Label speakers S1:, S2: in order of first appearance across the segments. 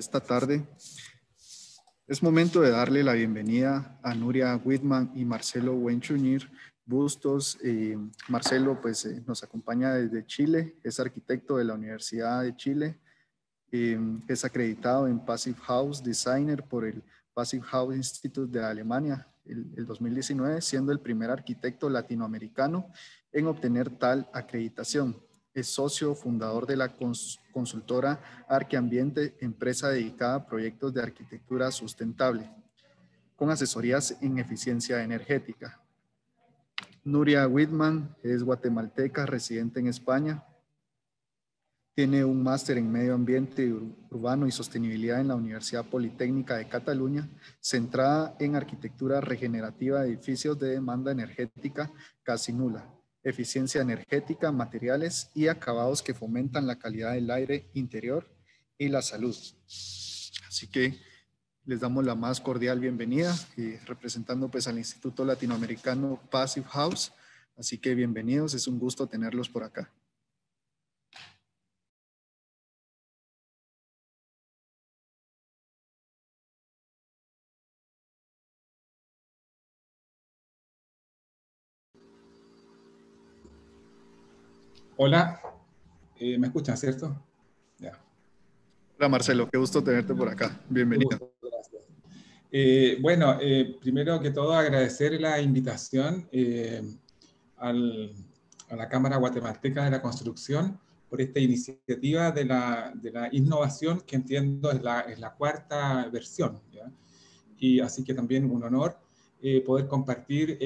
S1: esta tarde. Es momento de darle la bienvenida a Nuria Whitman y Marcelo Wenchuñir Bustos. Marcelo nos acompaña desde Chile, es arquitecto de la Universidad de Chile, es acreditado en Passive House Designer por el Passive House Institute de Alemania el 2019, siendo el primer arquitecto latinoamericano en obtener tal acreditación. Es socio fundador de la consultora Arqueambiente, empresa dedicada a proyectos de arquitectura sustentable, con asesorías en eficiencia energética. Nuria Whitman es guatemalteca, residente en España. Tiene un máster en Medio Ambiente Urbano y Sostenibilidad en la Universidad Politécnica de Cataluña, centrada en arquitectura regenerativa de edificios de demanda energética casi nula, eficiencia energética, materiales y acabados que fomentan la calidad del aire interior y la salud. Así que les damos la más cordial bienvenida, representando al Instituto Latinoamericano Passive House. Así que bienvenidos, es un gusto tenerlos por acá.
S2: Hola, ¿me escuchan, cierto? Ya.
S1: Hola Marcelo, qué gusto tenerte por acá. Bienvenido.
S2: Gracias. Primero que todo agradecer la invitación a la Cámara Guatemalteca de la Construcción por esta iniciativa de la innovación, que entiendo es la cuarta versión, ¿ya? Y así que también un honor poder compartir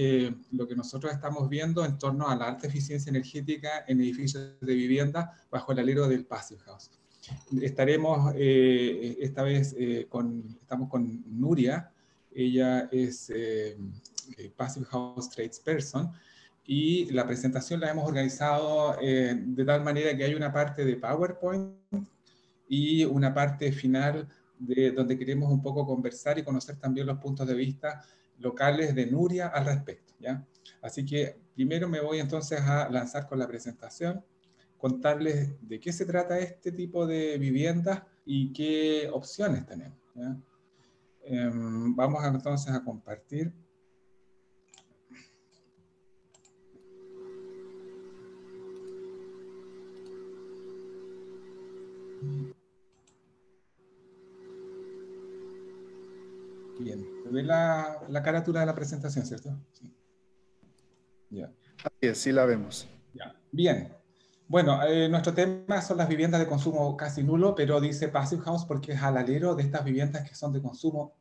S2: lo que nosotros estamos viendo en torno a la alta eficiencia energética en edificios de vivienda bajo el alero del Passive House. Estaremos esta vez estamos con Nuria. Ella es Passive House Tradesperson, y la presentación la hemos organizado de tal manera que hay una parte de PowerPoint y una parte final donde queremos un poco conversar y conocer también los puntos de vista locales de Nuria al respecto, ¿ya? Así que primero me voy entonces a lanzar con la presentación, contarles de qué se trata este tipo de viviendas y qué opciones tenemos, ¿ya? Vamos entonces a compartir. Bien, ve la carátula de la presentación, ¿cierto? Sí.
S1: Ya. Así es, sí la vemos.
S2: Ya. Bien. Bueno, nuestro tema son las viviendas de consumo casi nulo, pero dice Passive House porque es al alero de estas viviendas que son de consumo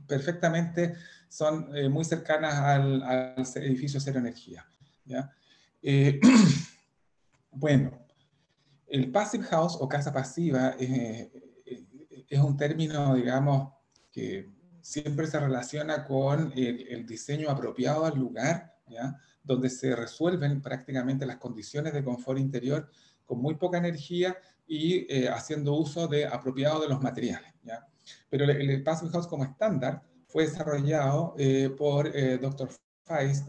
S2: perfectamente, son muy cercanas al edificio cero energía, ¿ya? Bueno, el Passive House o casa pasiva es un término, digamos, que siempre se relaciona con el diseño apropiado al lugar, ¿ya? Donde se resuelven prácticamente las condiciones de confort interior con muy poca energía y haciendo uso apropiado de los materiales, ¿ya? Pero el Passive House como estándar fue desarrollado por Dr. Feist,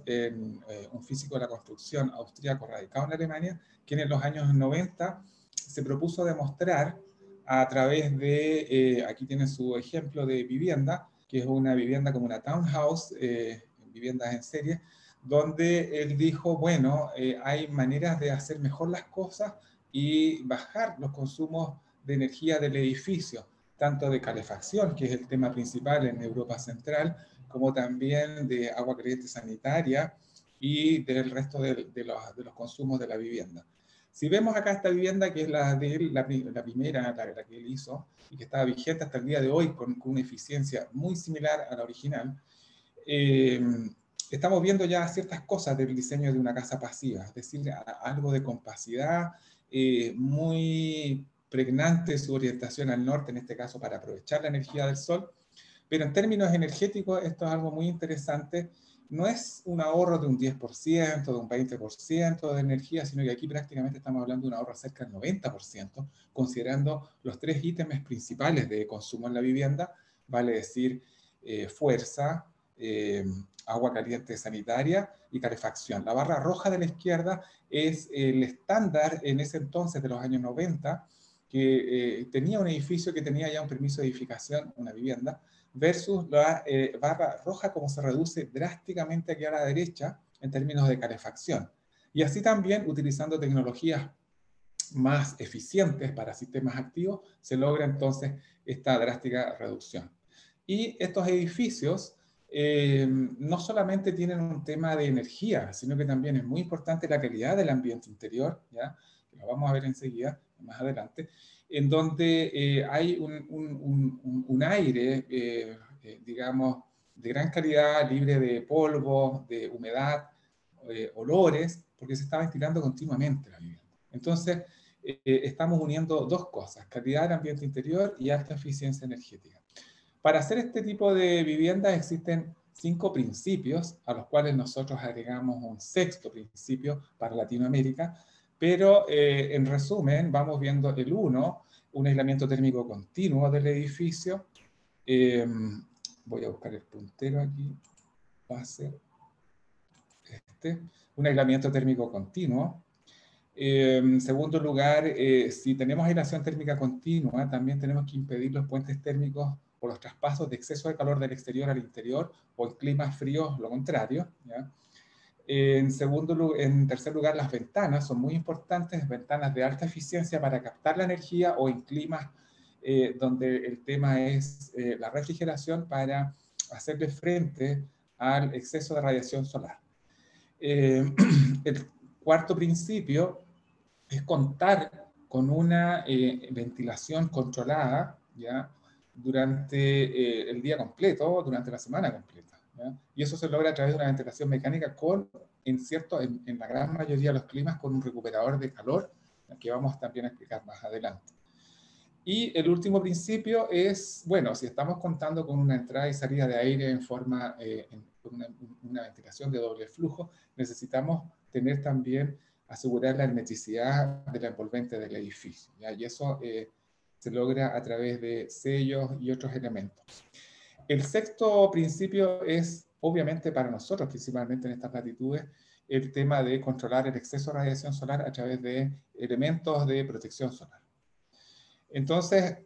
S2: un físico de la construcción austríaco radicado en Alemania, que en los años 90 se propuso demostrar a través de, aquí tiene su ejemplo de vivienda, que es una vivienda como una townhouse, viviendas en serie, donde él dijo, bueno, hay maneras de hacer mejor las cosas y bajar los consumos de energía del edificio, tanto de calefacción, que es el tema principal en Europa Central, como también de agua caliente sanitaria y del resto de los consumos de la vivienda. Si vemos acá esta vivienda, que es la de él, la primera, la que él hizo, y que está vigente hasta el día de hoy con una eficiencia muy similar a la original, estamos viendo ya ciertas cosas del diseño de una casa pasiva, es decir, algo de compacidad, muy pregnante su orientación al norte, en este caso para aprovechar la energía del sol, pero en términos energéticos esto es algo muy interesante. No es un ahorro de un 10%, de un 20% de energía, sino que aquí prácticamente estamos hablando de un ahorro cerca del 90%, considerando los tres ítems principales de consumo en la vivienda, vale decir fuerza, agua caliente sanitaria y calefacción. La barra roja de la izquierda es el estándar en ese entonces de los años 90, que tenía un edificio que tenía ya un permiso de edificación, una vivienda, versus la barra roja, como se reduce drásticamente aquí a la derecha en términos de calefacción. Y así también, utilizando tecnologías más eficientes para sistemas activos, se logra entonces esta drástica reducción. Y estos edificios no solamente tienen un tema de energía, sino que también es muy importante la calidad del ambiente interior, ¿ya? Que lo vamos a ver enseguida, más adelante, en donde hay un aire, digamos, de gran calidad, libre de polvo, de humedad, olores, porque se está ventilando continuamente la vivienda. Entonces, estamos uniendo dos cosas, calidad del ambiente interior y alta eficiencia energética. Para hacer este tipo de viviendas existen 5 principios, a los cuales nosotros agregamos un sexto principio para Latinoamérica, pero en resumen vamos viendo el 1, un aislamiento térmico continuo del edificio. Voy a buscar el puntero aquí, va a ser un aislamiento térmico continuo. En segundo lugar, si tenemos aislación térmica continua, también tenemos que impedir los puentes térmicos o los traspasos de exceso de calor del exterior al interior, o en climas fríos lo contrario, ¿ya? En tercer lugar, las ventanas son muy importantes, ventanas de alta eficiencia para captar la energía, o en climas donde el tema es la refrigeración para hacerle frente al exceso de radiación solar. El cuarto principio es contar con una ventilación controlada, ¿ya? Durante el día completo, durante la semana completa, ¿ya? Y eso se logra a través de una ventilación mecánica en la gran mayoría de los climas, con un recuperador de calor, que vamos también a explicar más adelante. Y el último principio es, bueno, si estamos contando con una entrada y salida de aire en forma, una ventilación de doble flujo, necesitamos tener también, asegurar la hermeticidad de la envolvente del edificio, ¿ya? Y eso se logra a través de sellos y otros elementos. El sexto principio es, obviamente para nosotros, principalmente en estas latitudes, el tema de controlar el exceso de radiación solar a través de elementos de protección solar. Entonces,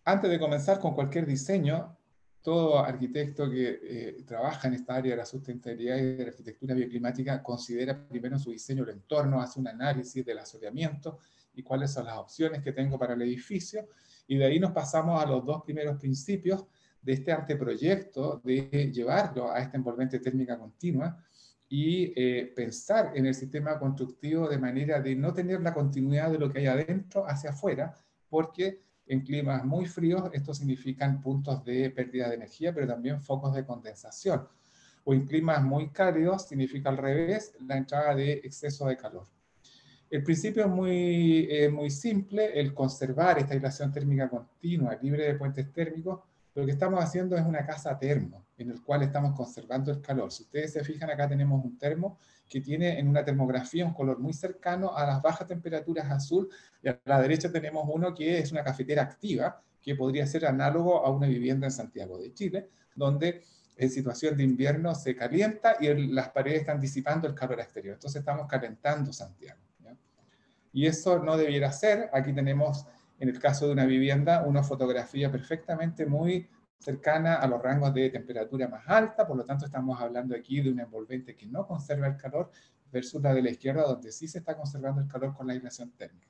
S2: antes de comenzar con cualquier diseño, todo arquitecto que trabaja en esta área de la sustentabilidad y de la arquitectura bioclimática considera primero en su diseño el entorno, hace un análisis del asoleamiento y cuáles son las opciones que tengo para el edificio, y de ahí nos pasamos a los dos primeros principios de este anteproyecto, de llevarlo a esta envolvente térmica continua y pensar en el sistema constructivo de manera de no tener la continuidad de lo que hay adentro hacia afuera, porque en climas muy fríos esto significan puntos de pérdida de energía, pero también focos de condensación. O en climas muy cálidos significa al revés, la entrada de exceso de calor. El principio es muy simple, el conservar esta aislación térmica continua, libre de puentes térmicos. Lo que estamos haciendo es una casa termo, en el cual estamos conservando el calor. Si ustedes se fijan, acá tenemos un termo que tiene en una termografía un color muy cercano a las bajas temperaturas azul, y a la derecha tenemos uno que es una cafetera activa, que podría ser análogo a una vivienda en Santiago de Chile, donde en situación de invierno se calienta y las paredes están disipando el calor exterior. Entonces estamos calentando Santiago, ¿ya? Y eso no debiera ser. Aquí tenemos, en el caso de una vivienda, una fotografía perfectamente muy cercana a los rangos de temperatura más alta, por lo tanto estamos hablando aquí de un envolvente que no conserva el calor, versus la de la izquierda, donde sí se está conservando el calor con la aislación térmica.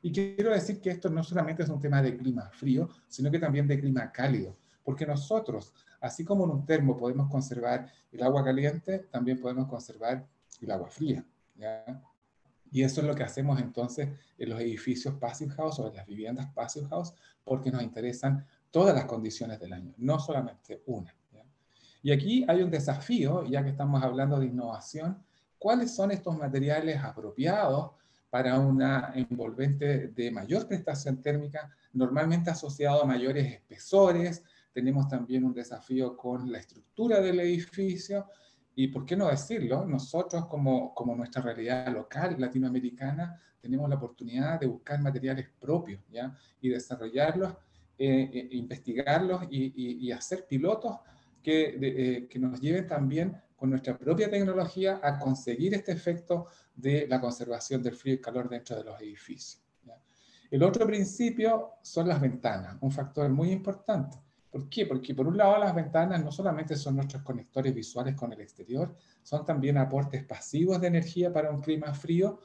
S2: Y quiero decir que esto no solamente es un tema de clima frío, sino que también de clima cálido, porque nosotros, así como en un termo podemos conservar el agua caliente, también podemos conservar el agua fría, ¿ya? Y eso es lo que hacemos entonces en los edificios Passive House o en las viviendas Passive House, porque nos interesan todas las condiciones del año, no solamente una, ¿ya? Y aquí hay un desafío, ya que estamos hablando de innovación. ¿Cuáles son estos materiales apropiados para una envolvente de mayor prestación térmica, normalmente asociado a mayores espesores? Tenemos también un desafío con la estructura del edificio. Y por qué no decirlo, nosotros como nuestra realidad local latinoamericana tenemos la oportunidad de buscar materiales propios, ¿ya? Y desarrollarlos, investigarlos y hacer pilotos que nos lleven también con nuestra propia tecnología a conseguir este efecto de la conservación del frío y calor dentro de los edificios, ¿ya? El otro principio son las ventanas, un factor muy importante. ¿Por qué? Porque por un lado las ventanas no solamente son nuestros conectores visuales con el exterior, son también aportes pasivos de energía para un clima frío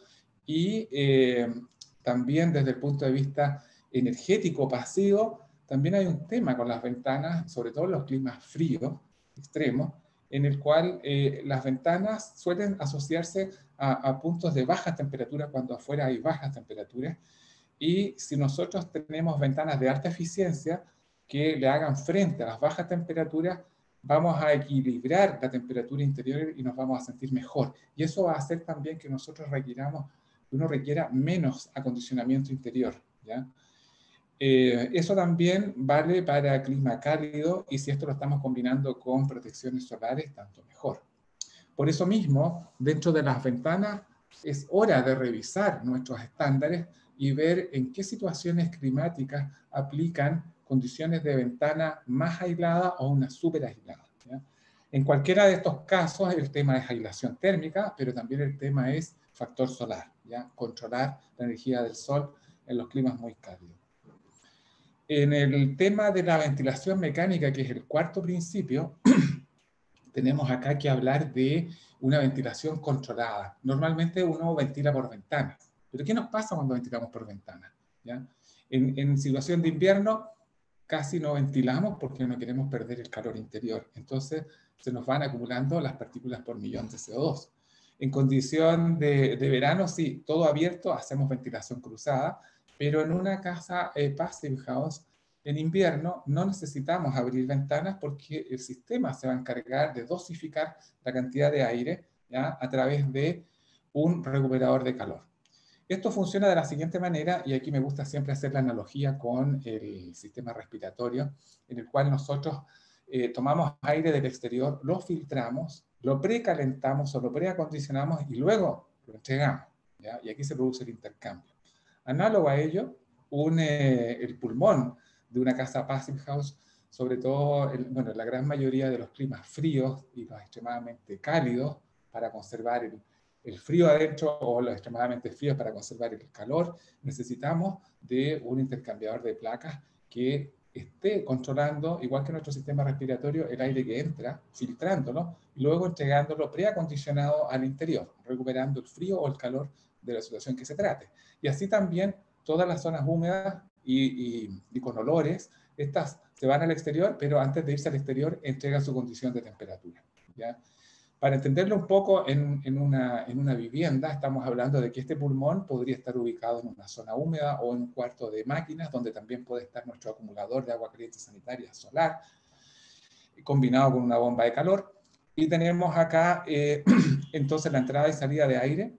S2: y también desde el punto de vista energético pasivo, también hay un tema con las ventanas, sobre todo en los climas fríos, extremos, en el cual las ventanas suelen asociarse a puntos de baja temperatura cuando afuera hay bajas temperaturas. Y si nosotros tenemos ventanas de alta eficiencia que le hagan frente a las bajas temperaturas, vamos a equilibrar la temperatura interior y nos vamos a sentir mejor. Y eso va a hacer también que nosotros uno requiera menos acondicionamiento interior, ¿ya? Eso también vale para clima cálido y si esto lo estamos combinando con protecciones solares, tanto mejor. Por eso mismo, dentro de las ventanas, es hora de revisar nuestros estándares y ver en qué situaciones climáticas aplican condiciones de ventana más aislada o una súper aislada, ¿ya? En cualquiera de estos casos, el tema es aislación térmica, pero también el tema es factor solar, ¿ya? Controlar la energía del sol en los climas muy cálidos. En el tema de la ventilación mecánica, que es el cuarto principio, tenemos acá que hablar de una ventilación controlada. Normalmente uno ventila por ventanas. Pero ¿qué nos pasa cuando ventilamos por ventanas? ¿Ya? En situación de invierno casi no ventilamos porque no queremos perder el calor interior. Entonces se nos van acumulando las partículas por millón de CO2. En condición de verano, sí, todo abierto, hacemos ventilación cruzada, pero en una casa Passive House, en invierno no necesitamos abrir ventanas porque el sistema se va a encargar de dosificar la cantidad de aire, ¿ya? A través de un recuperador de calor. Esto funciona de la siguiente manera, y aquí me gusta siempre hacer la analogía con el sistema respiratorio, en el cual nosotros tomamos aire del exterior, lo filtramos, lo precalentamos o lo preacondicionamos y luego lo entregamos, ¿ya? Y aquí se produce el intercambio. Análogo a ello, el pulmón de una casa Passive House, sobre todo, bueno, la gran mayoría de los climas fríos y los extremadamente cálidos, para conservar el frío adentro o los extremadamente fríos para conservar el calor, necesitamos de un intercambiador de placas que esté controlando, igual que nuestro sistema respiratorio, el aire que entra, filtrándolo y luego entregándolo preacondicionado al interior, recuperando el frío o el calor de la situación que se trate. Y así también todas las zonas húmedas y con olores, estas se van al exterior, pero antes de irse al exterior entregan su condición de temperatura, ¿ya? Para entenderlo un poco, en una vivienda estamos hablando de que este pulmón podría estar ubicado en una zona húmeda o en un cuarto de máquinas, donde también puede estar nuestro acumulador de agua caliente sanitaria solar, combinado con una bomba de calor. Y tenemos acá entonces la entrada y salida de aire,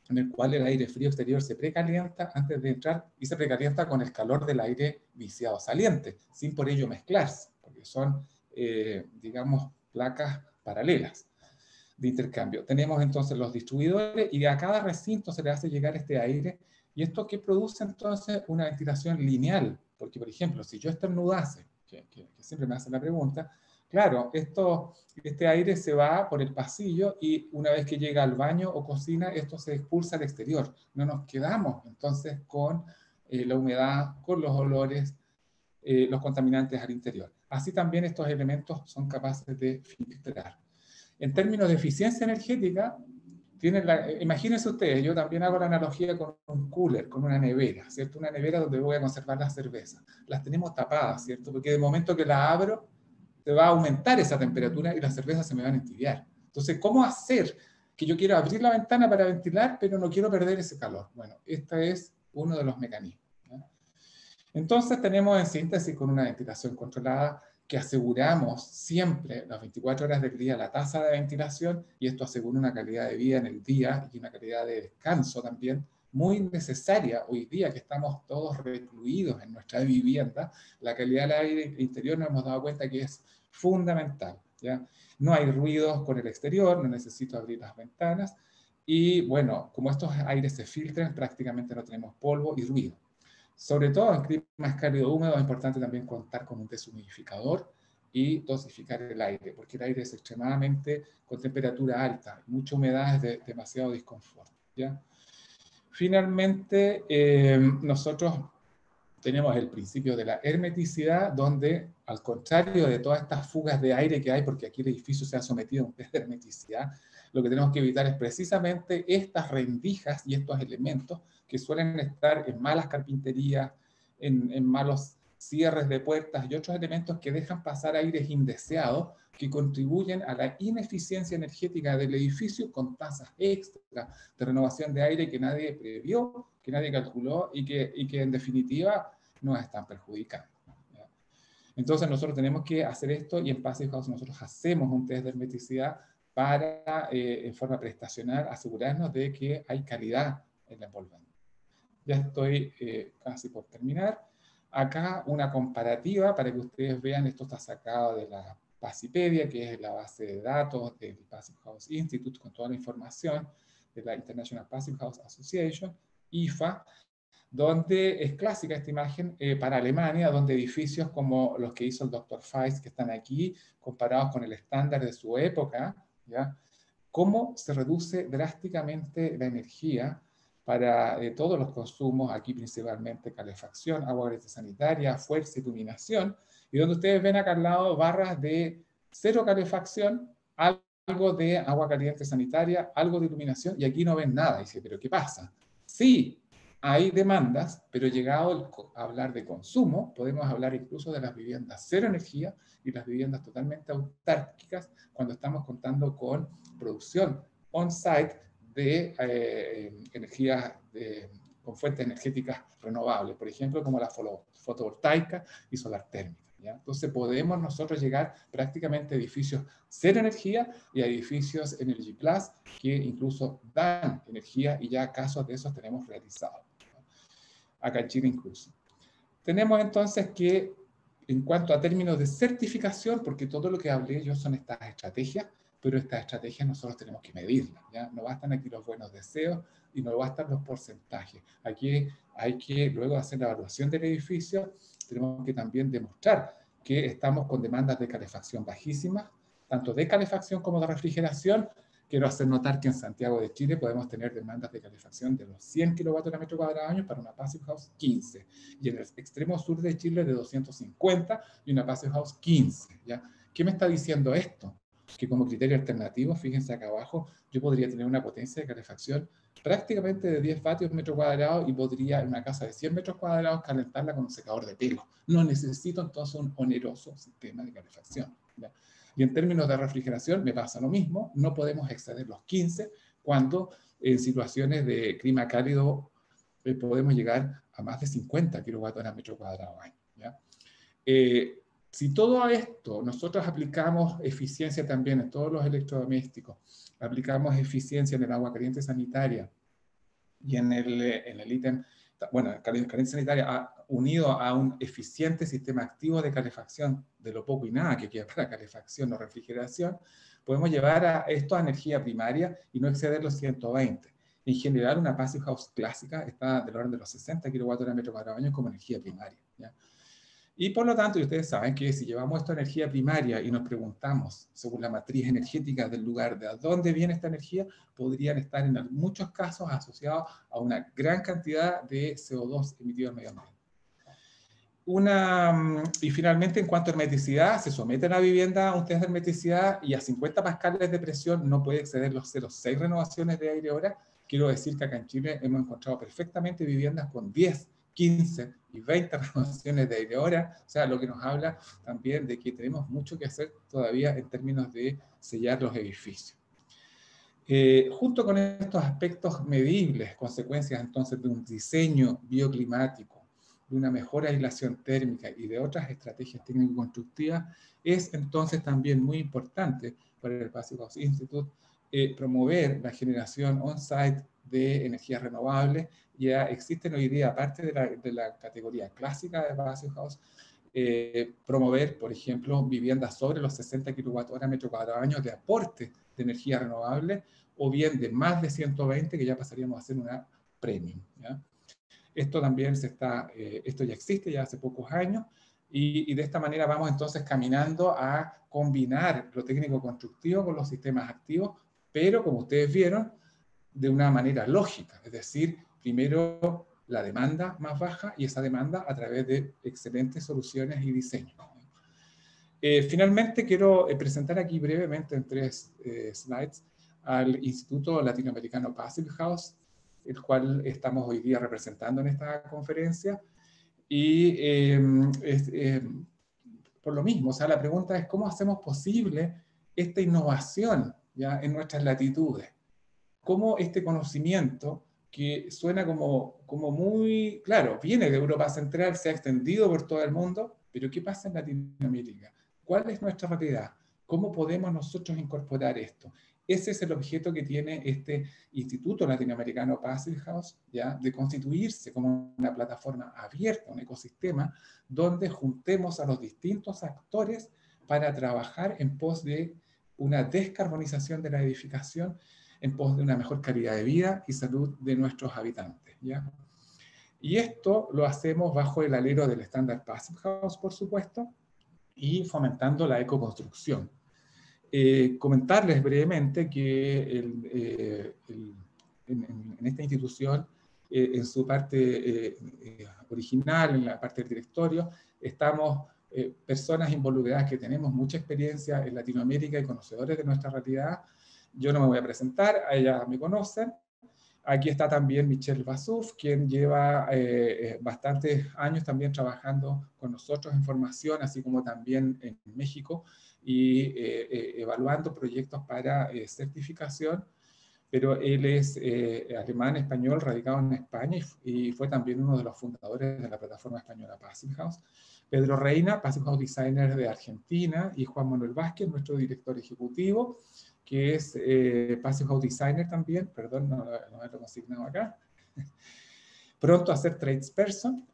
S2: en el cual el aire frío exterior se precalienta antes de entrar y se precalienta con el calor del aire viciado saliente, sin por ello mezclarse, porque son, digamos, placas paralelas de intercambio. Tenemos entonces los distribuidores y a cada recinto se le hace llegar este aire, y esto que produce entonces una ventilación lineal, porque por ejemplo, si yo estornudase, que siempre me hacen la pregunta, claro, este aire se va por el pasillo y una vez que llega al baño o cocina, esto se expulsa al exterior. No nos quedamos entonces con la humedad, con los olores, los contaminantes al interior. Así también estos elementos son capaces de filtrar. En términos de eficiencia energética, imagínense ustedes, yo también hago la analogía con un cooler, con una nevera, ¿cierto? Una nevera donde voy a conservar las cervezas. Las tenemos tapadas, ¿cierto? Porque de momento que la abro, se va a aumentar esa temperatura y las cervezas se me van a entibiar. Entonces, ¿cómo hacer que yo quiero abrir la ventana para ventilar, pero no quiero perder ese calor? Bueno, este es uno de los mecanismos, ¿no? Entonces tenemos en síntesis con una ventilación controlada que aseguramos siempre las 24 horas del día la tasa de ventilación, y esto asegura una calidad de vida en el día y una calidad de descanso también muy necesaria hoy día que estamos todos recluidos en nuestra vivienda. La calidad del aire interior nos hemos dado cuenta que es fundamental, ¿ya? No hay ruidos con el exterior, no necesito abrir las ventanas y bueno, como estos aires se filtran, prácticamente no tenemos polvo y ruido. Sobre todo en climas cálidos húmedos es importante también contar con un deshumidificador y dosificar el aire, porque el aire es extremadamente con temperatura alta, mucha humedad es demasiado disconfort, ¿ya? Finalmente, nosotros tenemos el principio de la hermeticidad, donde, al contrario de todas estas fugas de aire que hay, porque aquí el edificio se ha sometido a un test de hermeticidad, lo que tenemos que evitar es precisamente estas rendijas y estos elementos que suelen estar en malas carpinterías, en malos cierres de puertas y otros elementos que dejan pasar aires indeseados que contribuyen a la ineficiencia energética del edificio con tasas extra de renovación de aire que nadie previó, que nadie calculó y que en definitiva nos están perjudicando. ¿Ya? Entonces nosotros tenemos que hacer esto y en Passive House nosotros hacemos un test de hermeticidad para, en forma prestacional, asegurarnos de que hay calidad en la envolvente. Ya estoy casi por terminar. Acá una comparativa para que ustedes vean, esto está sacado de la Passipedia, que es la base de datos del Passive House Institute, con toda la información de la International Passive House Association, IFA, donde es clásica esta imagen para Alemania, donde edificios como los que hizo el Dr. Feist, que están aquí, comparados con el estándar de su época, ¿ya? Cómo se reduce drásticamente la energía para todos los consumos, aquí principalmente calefacción, agua caliente sanitaria, fuerza, iluminación, y donde ustedes ven acá al lado barras de cero calefacción, algo de agua caliente sanitaria, algo de iluminación, y aquí no ven nada. Y dice, ¿pero qué pasa? Sí, hay demandas, pero llegado a hablar de consumo, podemos hablar incluso de las viviendas cero energía y las viviendas totalmente autárquicas cuando estamos contando con producción on-site de energías con fuentes energéticas renovables, por ejemplo, como la fotovoltaica y solar térmica. ¿Ya? Entonces podemos nosotros llegar prácticamente a edificios cero energía y a edificios Energy Plus que incluso dan energía y ya casos de esos tenemos realizados. Acá en Chile incluso. Tenemos entonces que, en cuanto a términos de certificación, porque todo lo que hablé yo son estas estrategias, pero estas estrategias nosotros tenemos que medirlas, ¿ya? No bastan aquí los buenos deseos y no bastan los porcentajes. Aquí hay que, luego de hacer la evaluación del edificio, tenemos que también demostrar que estamos con demandas de calefacción bajísimas, tanto de calefacción como de refrigeración. Quiero hacer notar que en Santiago de Chile podemos tener demandas de calefacción de los 100 kW metro cuadrado año para una Passive House 15, y en el extremo sur de Chile de 250 y una Passive House 15. ¿Ya? ¿Qué me está diciendo esto? Que como criterio alternativo, fíjense acá abajo, yo podría tener una potencia de calefacción prácticamente de 10 vatios metro cuadrado y podría en una casa de 100 metros cuadrados calentarla con un secador de pelo. No necesito entonces un oneroso sistema de calefacción. ¿Ya? Y en términos de refrigeración me pasa lo mismo, no podemos exceder los 15 cuando en situaciones de clima cálido podemos llegar a más de 50 kWh metro cuadrado año. ¿Ya? Si todo esto nosotros aplicamos eficiencia también en todos los electrodomésticos, aplicamos eficiencia en el agua caliente sanitaria y en el ítem, bueno, caliente sanitaria unido a un eficiente sistema activo de calefacción, de lo poco y nada que queda para calefacción o refrigeración, podemos llevar a esto a energía primaria y no exceder los 120. En general, una Passive House clásica está del orden de los 60 kWh metro cuadrado año como energía primaria. ¿Ya? Y por lo tanto, ustedes saben que si llevamos esta energía primaria y nos preguntamos, según la matriz energética del lugar, de dónde viene esta energía, podrían estar en muchos casos asociados a una gran cantidad de CO2 emitido al medio ambiente. Y finalmente, en cuanto a hermeticidad, se somete a la vivienda a un test de hermeticidad y a 50 pascales de presión no puede exceder los 0,6 renovaciones de aire hora. Quiero decir que acá en Chile hemos encontrado perfectamente viviendas con 10, 15 y 20 renovaciones de aire hora, o sea, lo que nos habla también de que tenemos mucho que hacer todavía en términos de sellar los edificios. Junto con estos aspectos medibles, consecuencias entonces de un diseño bioclimático, de una mejor aislación térmica y de otras estrategias técnico-constructivas, es entonces también muy importante para el Passive House Institute promover la generación on-site de energías renovables. Ya existen hoy día, aparte de la categoría clásica de Passive House, promover, por ejemplo, viviendas sobre los 60 kWh metro cuadrado año de aporte de energía renovable, o bien de más de 120, que ya pasaríamos a hacer una premium. ¿Ya? Esto también esto ya existe ya hace pocos años, y de esta manera vamos entonces caminando a combinar lo técnico constructivo con los sistemas activos, pero como ustedes vieron, de una manera lógica, es decir, primero la demanda más baja y esa demanda a través de excelentes soluciones y diseños. Finalmente quiero presentar aquí brevemente en 3 slides al Instituto Latinoamericano Passive House, el cual estamos hoy día representando en esta conferencia. Y por lo mismo, o sea, la pregunta es cómo hacemos posible esta innovación, ¿ya?, en nuestras latitudes. Cómo este conocimiento, que suena como muy, claro, viene de Europa Central, se ha extendido por todo el mundo, pero ¿qué pasa en Latinoamérica? ¿Cuál es nuestra realidad? ¿Cómo podemos nosotros incorporar esto? Ese es el objeto que tiene este Instituto Latinoamericano Passive House, ¿ya?, de constituirse como una plataforma abierta, un ecosistema, donde juntemos a los distintos actores para trabajar en pos de una descarbonización de la edificación, en pos de una mejor calidad de vida y salud de nuestros habitantes, ¿ya? Y esto lo hacemos bajo el alero del estándar Passive House, por supuesto, y fomentando la ecoconstrucción. Comentarles brevemente que en esta institución, en su parte original, en la parte del directorio, estamos personas involucradas que tenemos mucha experiencia en Latinoamérica y conocedores de nuestra realidad. Yo no me voy a presentar, a ella me conocen. Aquí está también Michelle Basuf, quien lleva bastantes años también trabajando con nosotros en formación, así como también en México, y evaluando proyectos para certificación, pero él es alemán, español, radicado en España, y fue también uno de los fundadores de la plataforma española Passive House. Pedro Reina, Passive House Designer de Argentina, y Juan Manuel Vázquez, nuestro director ejecutivo, que es Passive House Designer también, perdón, no lo he consignado acá, pronto a ser tradesperson.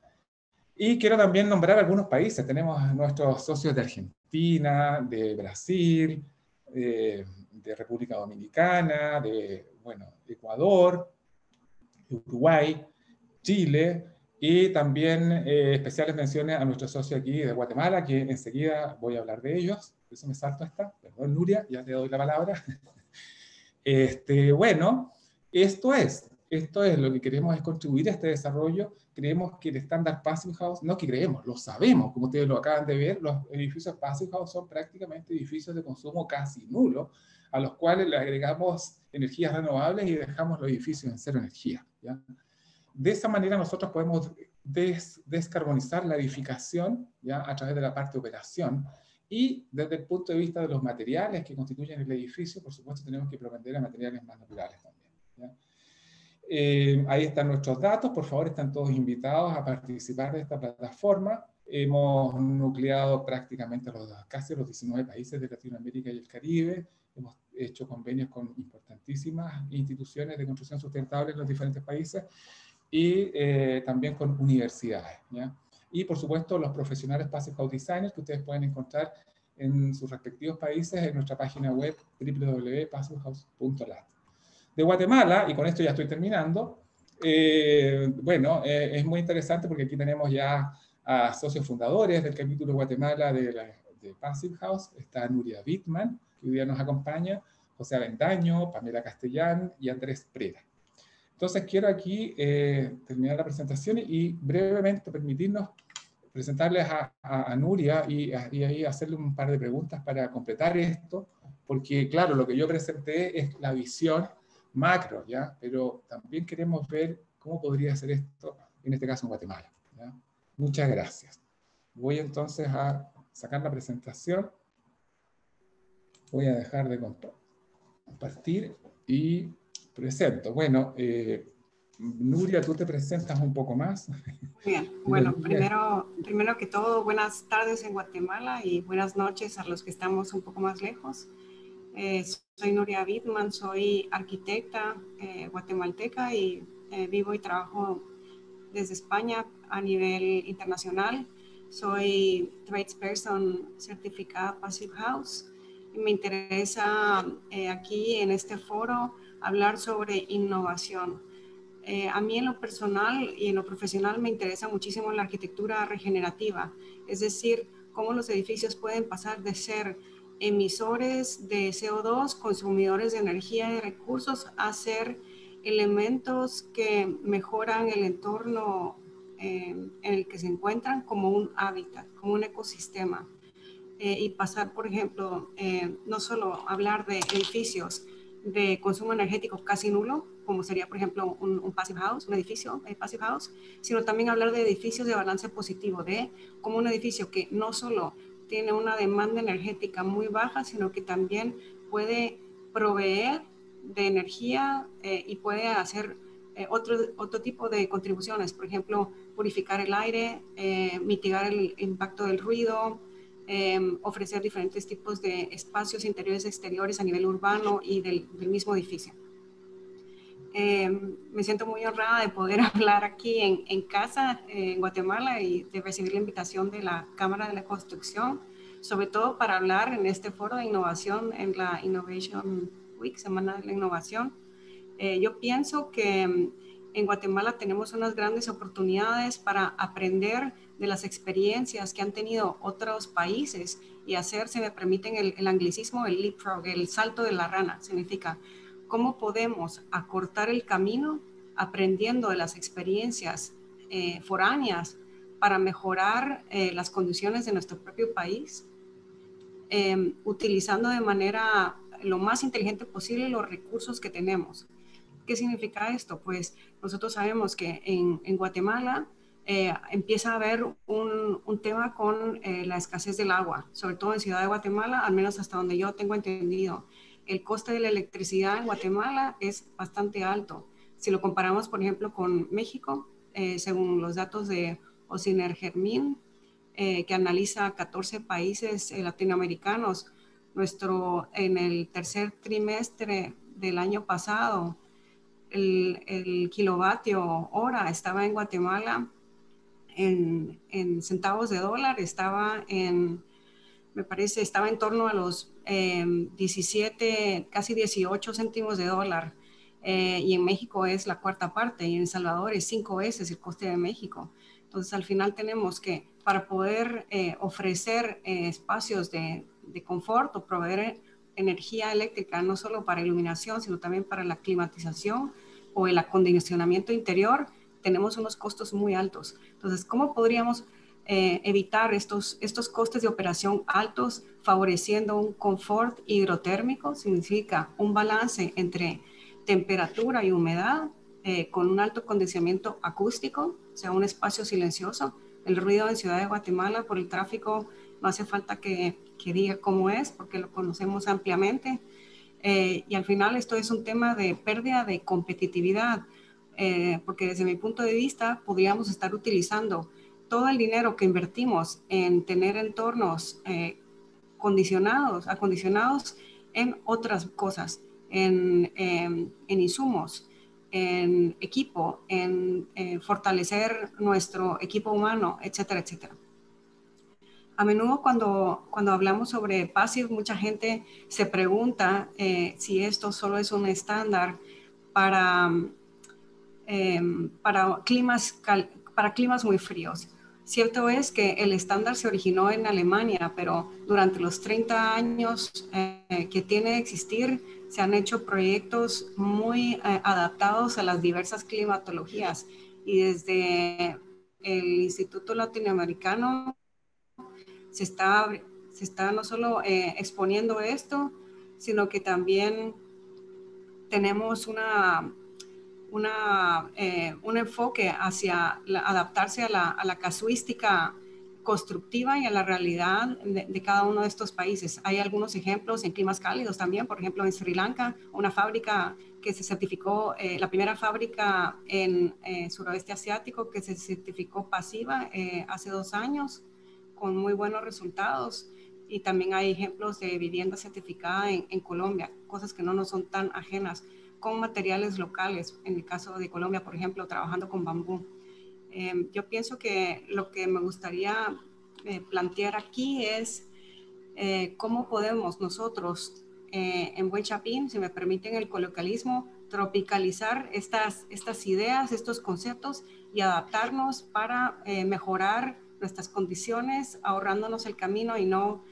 S2: Y quiero también nombrar algunos países. Tenemos a nuestros socios de Argentina, de Brasil, de República Dominicana, de, bueno, Ecuador, Uruguay, Chile, y también especiales menciones a nuestro socio aquí de Guatemala, que enseguida voy a hablar de ellos. Por eso me salto esta. Perdón, Nuria, ya te doy la palabra. Bueno, esto es lo que queremos, es contribuir a este desarrollo. Creemos que el estándar Passive House, no que creemos, lo sabemos, como ustedes lo acaban de ver, los edificios Passive House son prácticamente edificios de consumo casi nulo, a los cuales le agregamos energías renovables y dejamos los edificios en cero energía, ¿ya? De esa manera nosotros podemos descarbonizar la edificación, ¿ya?, a través de la parte de operación. Y desde el punto de vista de los materiales que constituyen el edificio, por supuesto tenemos que propender a materiales más naturales también, ¿ya? Ahí están nuestros datos, por favor están todos invitados a participar de esta plataforma. Hemos nucleado prácticamente casi los 19 países de Latinoamérica y el Caribe. Hemos hecho convenios con importantísimas instituciones de construcción sustentable en los diferentes países y también con universidades, ¿ya? Y por supuesto los profesionales Passive House Designers que ustedes pueden encontrar en sus respectivos países en nuestra página web www.passivhouse.lat. De Guatemala, y con esto ya estoy terminando, bueno, es muy interesante porque aquí tenemos ya a socios fundadores del capítulo Guatemala de Passive House. Está Nuria Wittmann, que hoy día nos acompaña, José Avendaño, Pamela Castellán y Andrés Preda. Entonces quiero aquí terminar la presentación y brevemente permitirnos presentarles a Nuria y ahí hacerle un par de preguntas para completar esto, porque claro, lo que yo presenté es la visión macro, ¿ya? Pero también queremos ver cómo podría ser esto, en este caso en Guatemala, ¿ya? Muchas gracias. Voy entonces a sacar la presentación. Voy a dejar de compartir y presento. Bueno, Nuria, tú te presentas un poco más.
S3: Bien, bueno, primero que todo, buenas tardes en Guatemala y buenas noches a los que estamos un poco más lejos. Soy Nuria Wittmann, soy arquitecta guatemalteca y vivo y trabajo desde España a nivel internacional. Soy tradesperson certificada Passive House y me interesa aquí en este foro hablar sobre innovación. A mí en lo personal y en lo profesional me interesa muchísimo la arquitectura regenerativa, es decir, cómo los edificios pueden pasar de ser emisores de CO2, consumidores de energía y recursos, a ser elementos que mejoran el entorno en el que se encuentran como un hábitat, como un ecosistema. Y pasar, por ejemplo, no solo hablar de edificios de consumo energético casi nulo, como sería, por ejemplo, un passive house, un edificio passive house, sino también hablar de edificios de balance positivo, de como un edificio que no solo tiene una demanda energética muy baja, sino que también puede proveer de energía y puede hacer otro tipo de contribuciones, por ejemplo, purificar el aire, mitigar el impacto del ruido, ofrecer diferentes tipos de espacios interiores y exteriores a nivel urbano y del mismo edificio. Me siento muy honrada de poder hablar aquí en casa, en Guatemala, y de recibir la invitación de la Cámara de la Construcción, sobre todo para hablar en este foro de innovación en la Innovation Week, Semana de la Innovación. Yo pienso que en Guatemala tenemos unas grandes oportunidades para aprender de las experiencias que han tenido otros países y hacer, si me permiten el anglicismo, el leapfrog, el salto de la rana. Significa cómo podemos acortar el camino aprendiendo de las experiencias foráneas para mejorar las condiciones de nuestro propio país, utilizando de manera lo más inteligente posible los recursos que tenemos. ¿Qué significa esto? Pues nosotros sabemos que en Guatemala empieza a haber un tema con la escasez del agua, sobre todo en Ciudad de Guatemala, al menos hasta donde yo tengo entendido. El coste de la electricidad en Guatemala es bastante alto. Si lo comparamos, por ejemplo, con México, según los datos de Ocinergermin, que analiza 14 países latinoamericanos, en el tercer trimestre del año pasado, el kilovatio hora estaba en Guatemala en centavos de dólar, me parece, estaba en torno a los 17, casi 18 céntimos de dólar. Y en México es la cuarta parte, y en El Salvador es 5 veces el coste de México. Entonces, al final tenemos que, para poder ofrecer espacios de confort o proveer energía eléctrica, no solo para iluminación, sino también para la climatización o el acondicionamiento interior, tenemos unos costos muy altos. Entonces, ¿cómo podríamos evitar estos costes de operación altos, favoreciendo un confort hidrotérmico? Significa un balance entre temperatura y humedad, con un alto condicionamiento acústico, o sea, un espacio silencioso. El ruido en Ciudad de Guatemala por el tráfico no hace falta que diga cómo es, porque lo conocemos ampliamente. Y al final esto es un tema de pérdida de competitividad, porque desde mi punto de vista podríamos estar utilizando todo el dinero que invertimos en tener entornos acondicionados en otras cosas, en insumos, en equipo, en fortalecer nuestro equipo humano, etcétera, etcétera. A menudo cuando hablamos sobre Passive, mucha gente se pregunta si esto solo es un estándar para climas muy fríos. Cierto es que el estándar se originó en Alemania, pero durante los 30 años que tiene de existir, se han hecho proyectos muy adaptados a las diversas climatologías. Y desde el Instituto Latinoamericano se está no solo exponiendo esto, sino que también tenemos un enfoque hacia adaptarse a la casuística constructiva y a la realidad de cada uno de estos países. Hay algunos ejemplos en climas cálidos también, por ejemplo en Sri Lanka, una fábrica que se certificó, la primera fábrica en suroeste asiático que se certificó pasiva hace 2 años, con muy buenos resultados. Y también hay ejemplos de vivienda certificada en Colombia, cosas que no nos son tan ajenas, con materiales locales, en el caso de Colombia, por ejemplo, trabajando con bambú. Yo pienso que lo que me gustaría plantear aquí es cómo podemos nosotros, en Buen Chapín, si me permiten el coloquialismo, tropicalizar estas ideas, estos conceptos y adaptarnos para mejorar nuestras condiciones, ahorrándonos el camino y no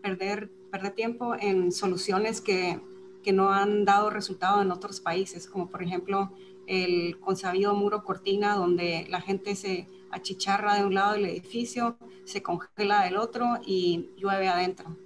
S3: perder tiempo en soluciones que que no han dado resultado en otros países, como por ejemplo el consabido muro cortina, donde la gente se achicharra de un lado del edificio, se congela del otro y llueve adentro.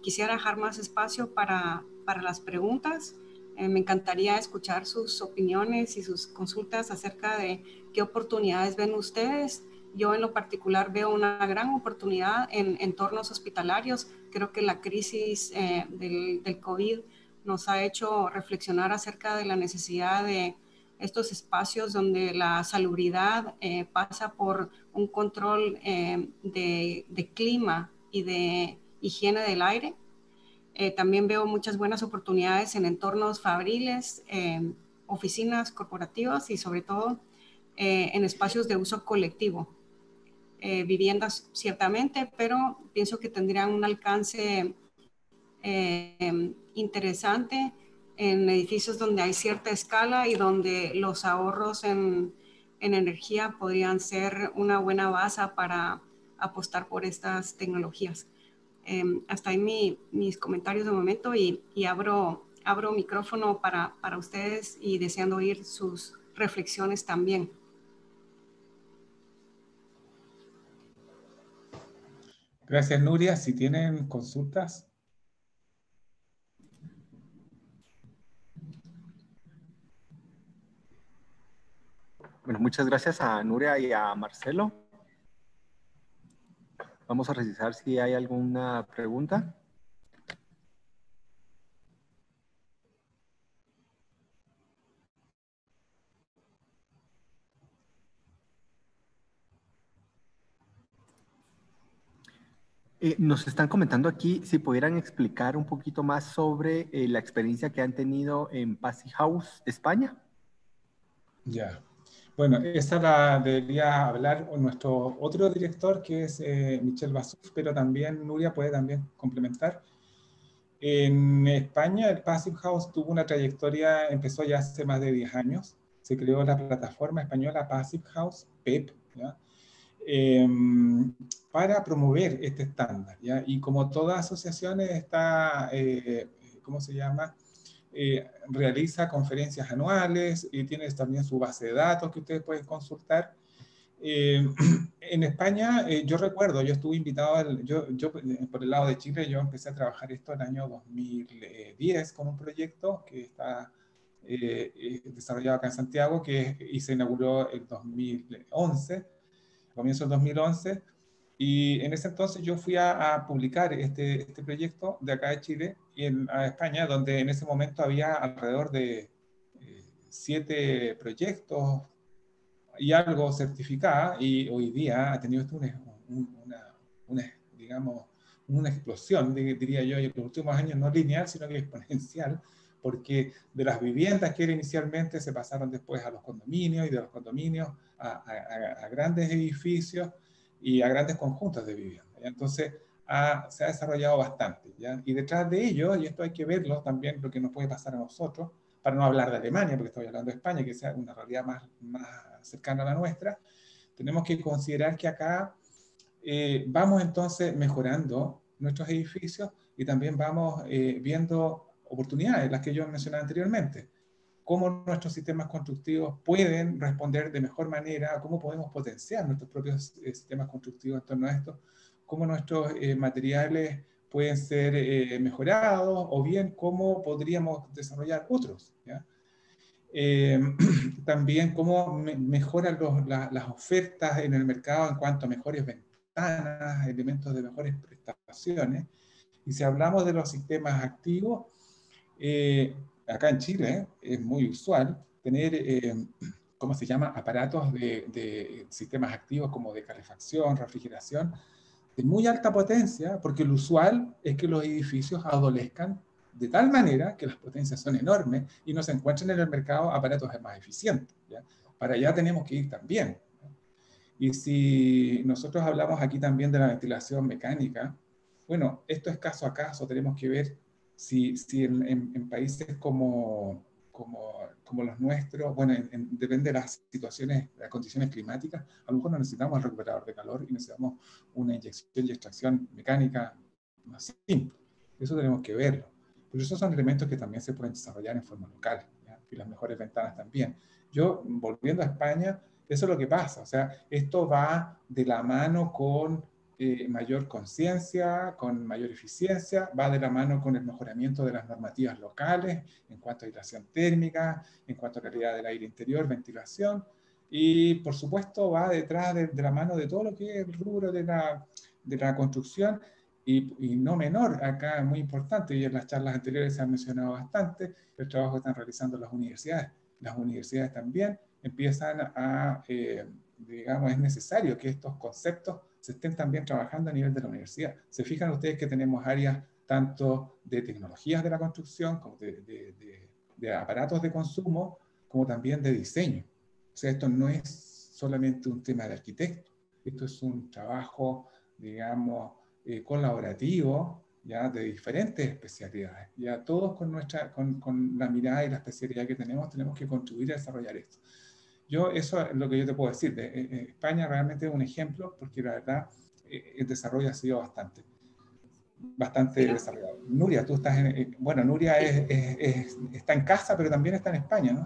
S3: Quisiera dejar más espacio para las preguntas. Me encantaría escuchar sus opiniones y sus consultas acerca de qué oportunidades ven ustedes. Yo en lo particular veo una gran oportunidad en entornos hospitalarios. Creo que la crisis del COVID nos ha hecho reflexionar acerca de la necesidad de estos espacios donde la salubridad pasa por un control de clima y de higiene del aire. También veo muchas buenas oportunidades en entornos fabriles, oficinas corporativas y sobre todo en espacios de uso colectivo. Viviendas ciertamente, pero pienso que tendrían un alcance interesante en edificios donde hay cierta escala y donde los ahorros en energía podrían ser una buena base para apostar por estas tecnologías. Hasta ahí mis comentarios de momento y abro micrófono para ustedes y deseando oír sus reflexiones también.
S2: Gracias, Nuria. Si tienen consultas.
S4: Bueno, muchas gracias a Nuria y a Marcelo. Vamos a revisar si hay alguna pregunta. Nos están comentando aquí si pudieran explicar un poquito más sobre la experiencia que han tenido en Passive House, España.
S2: Ya. Bueno, esa la debería hablar nuestro otro director, que es Michel Bassouf, pero también Nuria puede también complementar. En España, el Passive House tuvo una trayectoria, empezó ya hace más de 10 años. Se creó la plataforma española Passive House, PEP, ¿ya? Para promover este estándar, ¿ya? Y como todas asociaciones está, ¿cómo se llama? Realiza conferencias anuales y tiene también su base de datos que ustedes pueden consultar. En España, yo recuerdo, yo estuve invitado, yo por el lado de Chile, yo empecé a trabajar esto en el año 2010 con un proyecto que está desarrollado acá en Santiago y se inauguró en 2011, comienzo del 2011. Y en ese entonces yo fui a publicar este proyecto de acá de Chile a España, donde en ese momento había alrededor de 7 proyectos y algo certificada, y hoy día ha tenido esto digamos, una explosión, diría yo, y en los últimos años no lineal, sino que exponencial, porque de las viviendas que era inicialmente se pasaron después a los condominios, y de los condominios a grandes edificios y a grandes conjuntos de viviendas. Entonces, se ha desarrollado bastante, ¿ya? Y detrás de ello, y esto hay que verlo también, lo que nos puede pasar a nosotros, para no hablar de Alemania, porque estoy hablando de España, que sea una realidad más cercana a la nuestra, tenemos que considerar que acá vamos entonces mejorando nuestros edificios y también vamos viendo oportunidades, las que yo mencionaba anteriormente. Cómo nuestros sistemas constructivos pueden responder de mejor manera, cómo podemos potenciar nuestros propios sistemas constructivos en torno a esto, cómo nuestros materiales pueden ser mejorados, o bien cómo podríamos desarrollar otros, ¿ya? También cómo mejoran las ofertas en el mercado en cuanto a mejores ventanas, elementos de mejores prestaciones. Y si hablamos de los sistemas activos, acá en Chile es muy usual tener, ¿cómo se llama?, aparatos de sistemas activos como de calefacción, refrigeración, de muy alta potencia, porque lo usual es que los edificios adolezcan de tal manera que las potencias son enormes y no se encuentren en el mercado aparatos más eficientes, ¿ya? Para allá tenemos que ir también, ¿ya? Y si nosotros hablamos aquí también de la ventilación mecánica, bueno, esto es caso a caso, tenemos que ver si en países como los nuestros, bueno, depende de las situaciones, de las condiciones climáticas, a lo mejor no necesitamos el recuperador de calor y necesitamos una inyección y extracción mecánica más simple. Eso tenemos que verlo. Pero esos son elementos que también se pueden desarrollar en forma local, ¿ya? Y las mejores ventanas también. Yo, volviendo a España, eso es lo que pasa. O sea, esto va de la mano con mayor conciencia, con mayor eficiencia, va de la mano con el mejoramiento de las normativas locales en cuanto a aislación térmica, en cuanto a calidad del aire interior, ventilación, y por supuesto va detrás de la mano de todo lo que es el rubro de la construcción, y no menor, acá muy importante, y en las charlas anteriores se ha mencionado bastante, el trabajo que están realizando las universidades. Las universidades también empiezan a, digamos, es necesario que estos conceptos se estén también trabajando a nivel de la universidad. Se fijan ustedes que tenemos áreas tanto de tecnologías de la construcción, como de aparatos de consumo, como también de diseño. O sea, esto no es solamente un tema de arquitecto, esto es un trabajo, digamos, colaborativo, ya de diferentes especialidades. Ya todos con la mirada y la especialidad que tenemos que contribuir a desarrollar esto. Eso es lo que yo te puedo decir. España realmente es un ejemplo porque la verdad el desarrollo ha sido bastante desarrollado. Nuria, tú estás bueno, Nuria está en casa, pero también está en España, ¿no?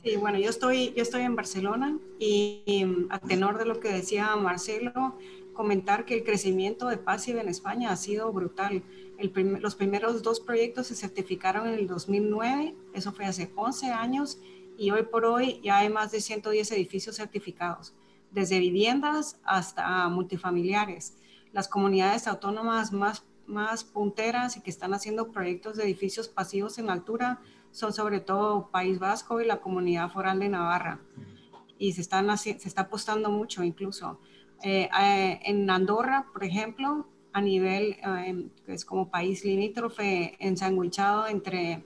S3: Sí, bueno, yo estoy en Barcelona y a tenor de lo que decía Marcelo, comentar que el crecimiento de Passive en España ha sido brutal. Los primeros 2 proyectos se certificaron en el 2009, eso fue hace 11 años, y hoy por hoy ya hay más de 110 edificios certificados, desde viviendas hasta multifamiliares. Las comunidades autónomas más punteras y que están haciendo proyectos de edificios pasivos en altura son sobre todo País Vasco y la Comunidad Foral de Navarra. Y se está apostando mucho incluso. En Andorra, por ejemplo, a nivel, que es como país limítrofe, ensanguichado entre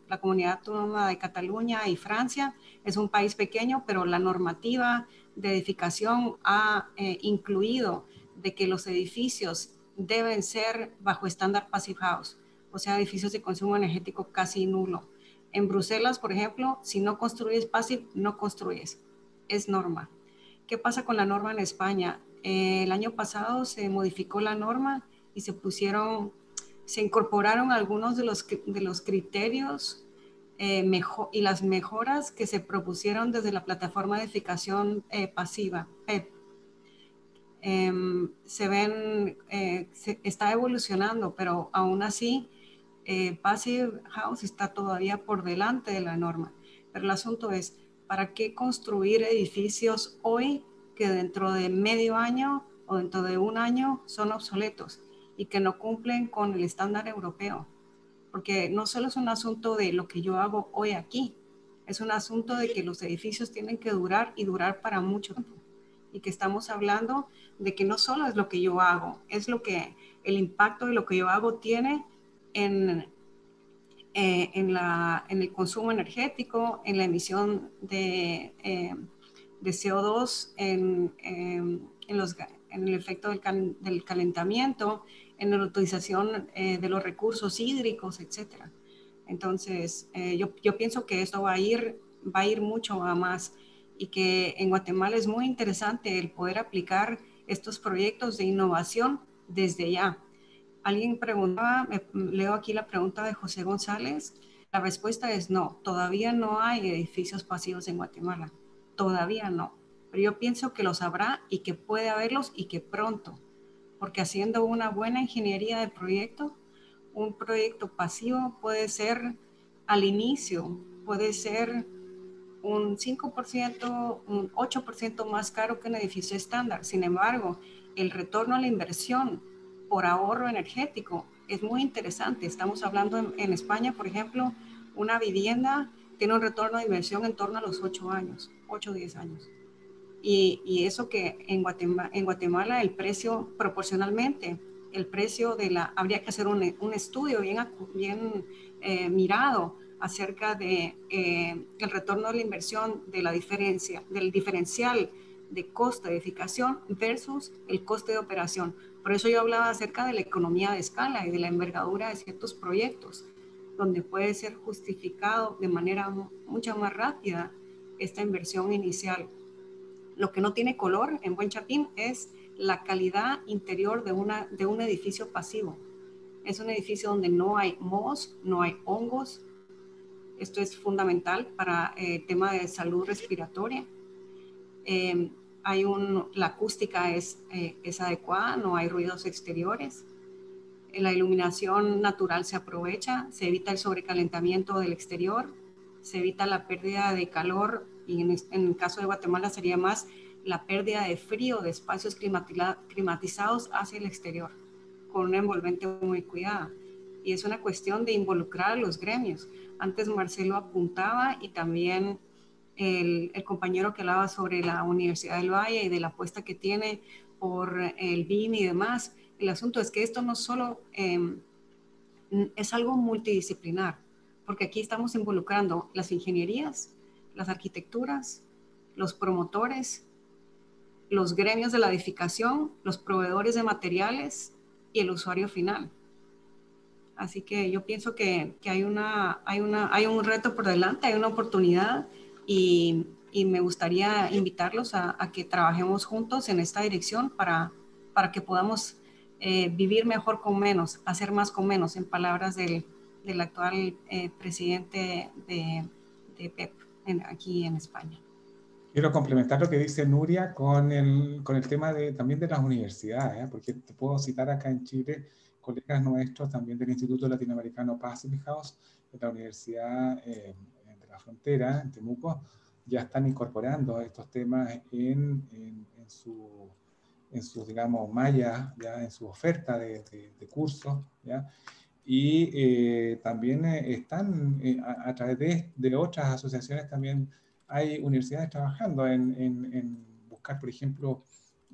S3: la Comunidad Autónoma de Cataluña y Francia, es un país pequeño, pero la normativa de edificación ha incluido de que los edificios deben ser bajo estándar Passive House, o sea, edificios de consumo energético casi nulo. En Bruselas, por ejemplo, si no construyes Passive, no construyes. Es norma. ¿Qué pasa con la norma en España? El año pasado se modificó la norma y se incorporaron algunos de los criterios y las mejoras que se propusieron desde la plataforma de edificación pasiva, PEP. Está evolucionando, pero aún así Passive House está todavía por delante de la norma. Pero el asunto es, ¿para qué construir edificios hoy que dentro de medio año o dentro de un año son obsoletos y que no cumplen con el estándar europeo? Porque no solo es un asunto de lo que yo hago hoy aquí, es un asunto de que los edificios tienen que durar y durar para mucho tiempo. Y que estamos hablando de que no solo es lo que yo hago, es el impacto de lo que yo hago tiene en el consumo energético, en la emisión de CO2, en el efecto del calentamiento, en la utilización de los recursos hídricos, etc. Entonces, yo pienso que esto va a ir mucho a más, y que en Guatemala es muy interesante el poder aplicar estos proyectos de innovación desde ya. Alguien preguntaba, leo aquí la pregunta de José González. La respuesta es no, todavía no hay edificios pasivos en Guatemala, todavía no. Pero yo pienso que los habrá y que puede haberlos y que pronto, porque haciendo una buena ingeniería de proyecto, un proyecto pasivo puede ser al inicio, puede ser un 5%, un 8% más caro que un edificio estándar. Sin embargo, el retorno a la inversión por ahorro energético es muy interesante. Estamos hablando en España, por ejemplo, una vivienda tiene un retorno de inversión en torno a los 8 años, 8 o 10 años. Y eso que en Guatemala el precio proporcionalmente, el precio habría que hacer un estudio bien mirado acerca de el retorno de la inversión, del diferencial de costo de edificación versus el coste de operación. Por eso yo hablaba acerca de la economía de escala y de la envergadura de ciertos proyectos, donde puede ser justificado de manera mucho más rápida esta inversión inicial. Lo que no tiene color en Buen Chapín es la calidad interior de un edificio pasivo. Es un edificio donde no hay mohos, no hay hongos. Esto es fundamental para el tema de salud respiratoria. La acústica es adecuada, no hay ruidos exteriores. La iluminación natural se aprovecha, se evita el sobrecalentamiento del exterior, se evita la pérdida de calor y en el caso de Guatemala sería más la pérdida de frío de espacios climatizados hacia el exterior, con una envolvente muy cuidada. Y es una cuestión de involucrar a los gremios. Antes Marcelo apuntaba y también el compañero que hablaba sobre la Universidad del Valle y de la apuesta que tiene por el BIM y demás. El asunto es que esto no solo es algo multidisciplinar, porque aquí estamos involucrando las ingenierías, las arquitecturas, los promotores, los gremios de la edificación, los proveedores de materiales y el usuario final. Así que yo pienso que hay un reto por delante, hay una oportunidad y me gustaría invitarlos a que trabajemos juntos en esta dirección para que podamos vivir mejor con menos, hacer más con menos, en palabras del actual presidente de PEP aquí en España.
S2: Quiero complementar lo que dice Nuria con el tema también de las universidades, porque te puedo citar acá en Chile colegas nuestros también del Instituto Latinoamericano Pacific House, de la Universidad de la Frontera, en Temuco, ya están incorporando estos temas en sus, digamos, mallas, ya en su oferta de cursos, ¿ya? Y también están a través de otras asociaciones también hay universidades trabajando en buscar, por ejemplo,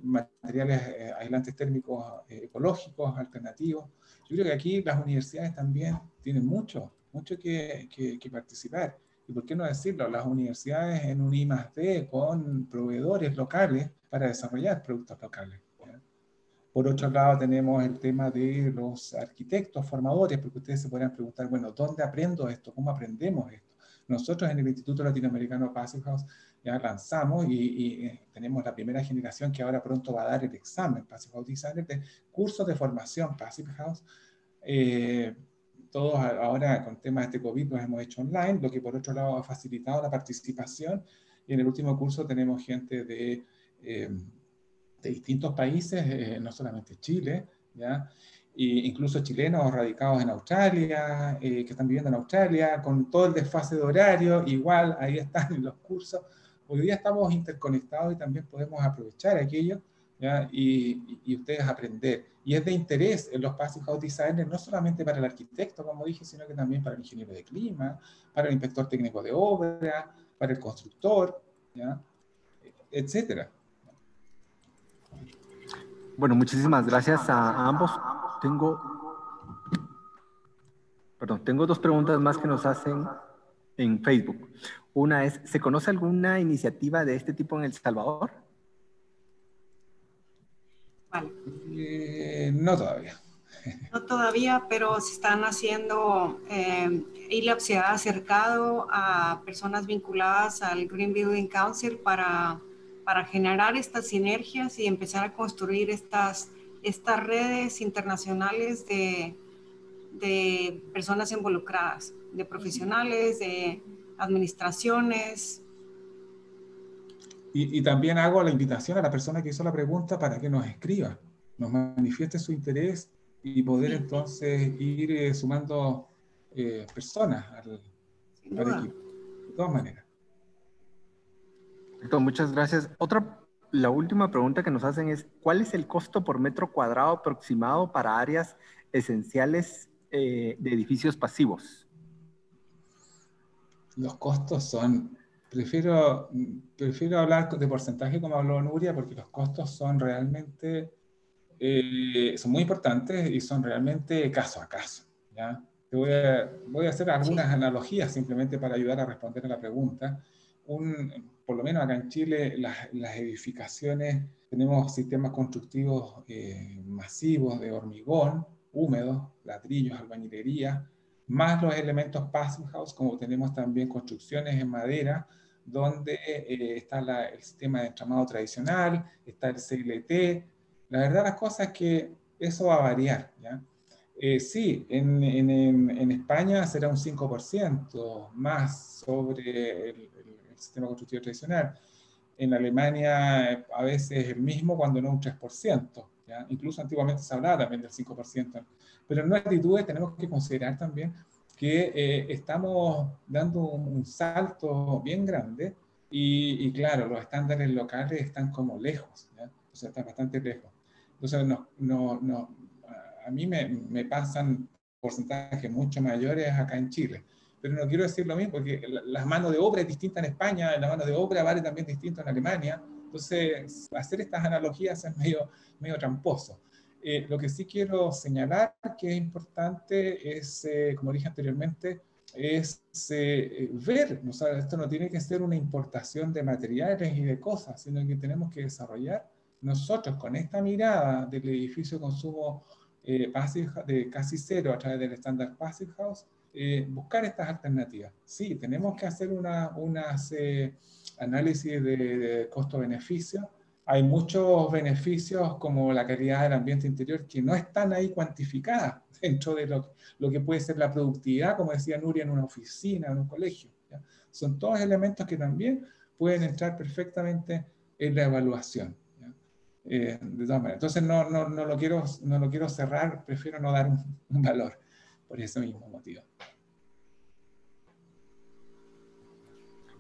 S2: materiales aislantes térmicos ecológicos, alternativos. Yo creo que aquí las universidades también tienen mucho que participar. ¿Y por qué no decirlo? Las universidades en un I+D con proveedores locales para desarrollar productos locales. Por otro lado, tenemos el tema de los arquitectos formadores, porque ustedes se podrán preguntar, bueno, ¿dónde aprendo esto? ¿Cómo aprendemos esto? Nosotros en el Instituto Latinoamericano Pacific House ya lanzamos y tenemos la primera generación que ahora pronto va a dar el examen Pacific House Designer de cursos de formación Pacific House. Todos ahora con temas de COVID los hemos hecho online, lo que por otro lado ha facilitado la participación. Y en el último curso tenemos gente de distintos países, no solamente Chile, ¿ya? E incluso chilenos radicados en Australia, que están viviendo en Australia, con todo el desfase de horario, igual ahí están en los cursos. Hoy día estamos interconectados y también podemos aprovechar aquello, ¿ya? Y ustedes aprender. Y es de interés en los Passive House Designers, no solamente para el arquitecto, como dije, sino que también para el ingeniero de clima, para el inspector técnico de obra, para el constructor, ¿ya? Etcétera.
S4: Bueno, muchísimas gracias a ambos. Tengo dos preguntas más que nos hacen en Facebook. Una es, ¿se conoce alguna iniciativa de este tipo en El Salvador?
S3: Vale.
S2: No todavía.
S3: No todavía, pero se están haciendo, ILAB se ha acercado a personas vinculadas al Green Building Council para generar estas sinergias y empezar a construir estas redes internacionales de personas involucradas, de profesionales, de administraciones.
S2: Y también hago la invitación a la persona que hizo la pregunta para que nos escriba, nos manifieste su interés y poder entonces ir sumando personas al equipo. De todas maneras.
S4: Muchas gracias. La última pregunta que nos hacen es, ¿cuál es el costo por metro cuadrado aproximado para áreas esenciales de edificios pasivos?
S2: Los costos son... Prefiero hablar de porcentaje como habló Nuria, porque los costos son realmente... son muy importantes y son realmente caso a caso, ¿ya? Voy a hacer algunas analogías simplemente para ayudar a responder a la pregunta. Por lo menos acá en Chile, las edificaciones, tenemos sistemas constructivos masivos de hormigón, húmedos, ladrillos, albañilería, más los elementos Passive House, como tenemos también construcciones en madera, donde está el sistema de entramado tradicional, está el CLT. La verdad las cosas es que eso va a variar, ¿ya? Sí, en España será un 5% más sobre el sistema constructivo tradicional. En Alemania a veces es el mismo cuando no un 3%, ¿ya? Incluso antiguamente se hablaba también del 5%. Pero en nuestras actitudes tenemos que considerar también que estamos dando un salto bien grande y claro, los estándares locales están como lejos, ¿ya? O sea, están bastante lejos. Entonces, a mí me pasan porcentajes mucho mayores acá en Chile. Pero no quiero decir lo mismo, porque la mano de obra es distinta en España, la mano de obra vale también distinto en Alemania. Entonces, hacer estas analogías es medio tramposo. Lo que sí quiero señalar que es importante es, como dije anteriormente, es ver, o sea, esto no tiene que ser una importación de materiales y de cosas, sino que tenemos que desarrollar nosotros con esta mirada del edificio de consumo de casi cero a través del estándar Passive House, buscar estas alternativas. Sí, tenemos que hacer unas análisis de costo-beneficio. Hay muchos beneficios como la calidad del ambiente interior que no están ahí cuantificadas dentro de lo que puede ser la productividad, como decía Nuria, en una oficina, en un colegio, ¿ya? Son todos elementos que también pueden entrar perfectamente en la evaluación. De todas maneras. Entonces no lo quiero cerrar, prefiero no dar un valor por ese mismo motivo.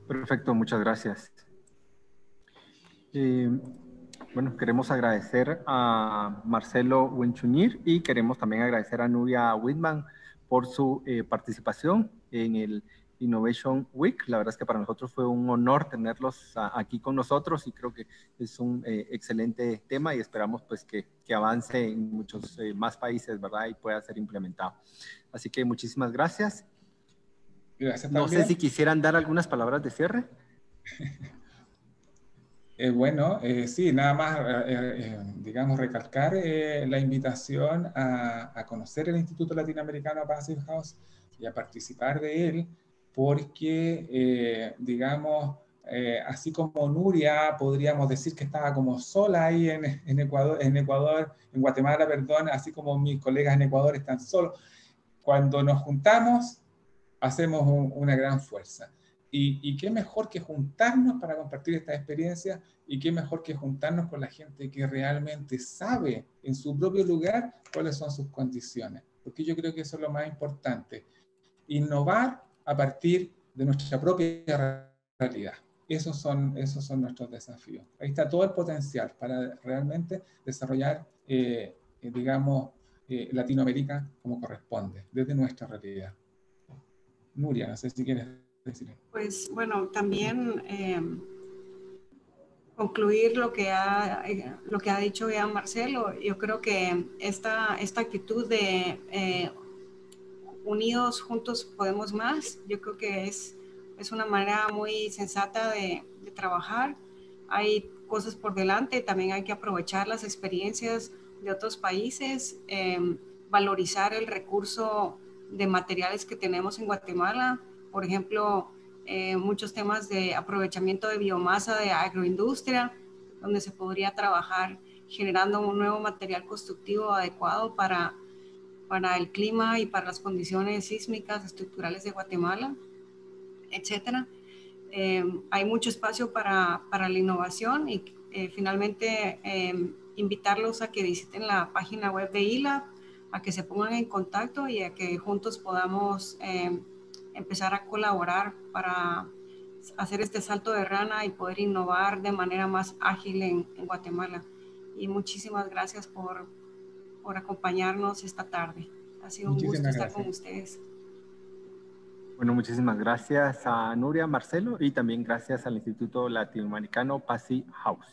S4: Perfecto, muchas gracias. Bueno, queremos agradecer a Marcelo Wenchuñir y queremos también agradecer a Nuria Whitman por su participación en el Innovation Week. La verdad es que para nosotros fue un honor tenerlos aquí con nosotros y creo que es un excelente tema y esperamos pues que avance en muchos más países, ¿verdad? Y pueda ser implementado. Así que muchísimas gracias.
S2: Gracias
S4: no
S2: también.
S4: sé si quisieran dar algunas palabras de cierre.
S2: Bueno, sí, nada más, digamos, recalcar la invitación a conocer el Instituto Latinoamericano Passive House y a participar de él, porque, digamos, así como Nuria, podríamos decir que estaba como sola ahí en Ecuador, en Guatemala, perdón, así como mis colegas en Ecuador están solos. Cuando nos juntamos, hacemos una gran fuerza. Y qué mejor que juntarnos para compartir esta experiencia y qué mejor que juntarnos con la gente que realmente sabe en su propio lugar cuáles son sus condiciones. Porque yo creo que eso es lo más importante. Innovar a partir de nuestra propia realidad. Esos son nuestros desafíos. Ahí está todo el potencial para realmente desarrollar, digamos, Latinoamérica como corresponde, desde nuestra realidad. Nuria, no sé si quieres decir.
S3: Pues bueno, también concluir lo que ha dicho ya Marcelo. Yo creo que esta actitud de unidos, juntos podemos más, yo creo que es una manera muy sensata de trabajar. Hay cosas por delante, también hay que aprovechar las experiencias de otros países, valorizar el recurso de materiales que tenemos en Guatemala, por ejemplo, muchos temas de aprovechamiento de biomasa de agroindustria, donde se podría trabajar generando un nuevo material constructivo adecuado para el clima y para las condiciones sísmicas estructurales de Guatemala, etcétera. Hay mucho espacio para la innovación y finalmente invitarlos a que visiten la página web de ILAB, a que se pongan en contacto y a que juntos podamos empezar a colaborar para hacer este salto de rana y poder innovar de manera más ágil en Guatemala. Y muchísimas gracias por acompañarnos esta tarde. Ha sido un gusto estar con ustedes.
S4: Bueno, muchísimas gracias a Nuria, Marcelo y también gracias al Instituto Latinoamericano Passive House.